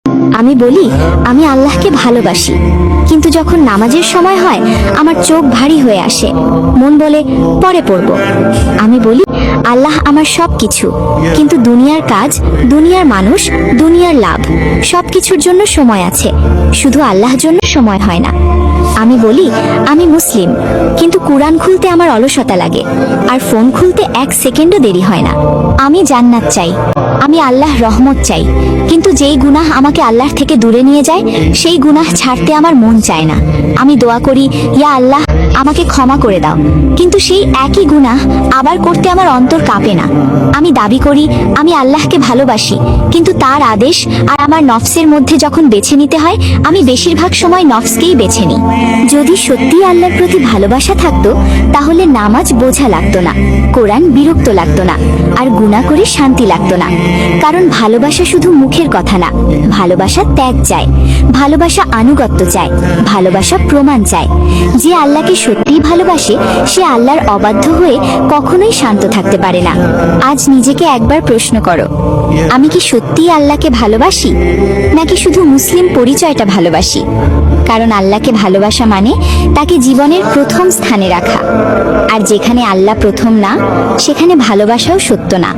আমি বলি আমি আল্লাহকে ভালোবাসি, কিন্তু যখন নামাজের সময় হয় আমার চোখ ভারী হয়ে আসে, মন বলে পরে পড়ব। আমি বলি আল্লাহ আমার সব কিছু, কিন্তু দুনিয়ার কাজ, দুনিয়ার মানুষ, দুনিয়ার লাভ সবকিছুর জন্য সময় আছে, শুধু আল্লাহর জন্য সময় হয় না। আমি বলি আমি মুসলিম, কিন্তু কুরআন খুলতে আমার অলসতা লাগে, আর ফোন খুলতে 1 সেকেন্ডও দেরি হয় না। আমি জান্নাত চাই, আমি আল্লাহ রহমত চাই, কিন্তু যেই গুনাহ আমাকে আল্লাহ থেকে দূরে নিয়ে যায় সেই গুনাহ ছাড়তে আমার মন চায় না। আমি দোয়া করি ইয়া আল্লাহ আমাকে ক্ষমা করে দাও, কিন্তু সেই একই গুনাহ আবার করতে আমার অন্তর কাঁপে না। আমি দাবি করি আমি আল্লাহকে ভালোবাসি, কিন্তু তার আদেশ আর আমার নফসের মধ্যে যখন বেছে নিতে হয় আমি বেশিরভাগ সময় নফসকেই বেছে নিই। যদি সত্যি আল্লাহর প্রতি ভালোবাসা থাকতো তাহলে নামাজ বোঝা লাগতো না, কোরআন বিরক্ত লাগতো না, আর গুনাহ করে শান্তি লাগতো না। কারণ ভালোবাসা শুধু মুখের কথা না, ভালোবাসা ত্যাগ চায়, ভালোবাসা আনুগত্য চায়, ভালোবাসা প্রমাণ চায়। যে আল্লাহকে সত্যিই ভালোবাসে সে আল্লাহর অবাধ্য হয়ে কখনোই শান্ত থাকতে পারে না। আজ নিজেকে একবার প্রশ্ন করো, আমি কি সত্যিই আল্লাহকে ভালোবাসি, নাকি শুধু মুসলিম পরিচয়টা ভালোবাসি? কারণ আল্লাহকে ভালোবাসা মানে তাকে জীবনের প্রথম স্থানে রাখা, আর যেখানে আল্লাহ প্রথম না সেখানে ভালোবাসাও সত্য না।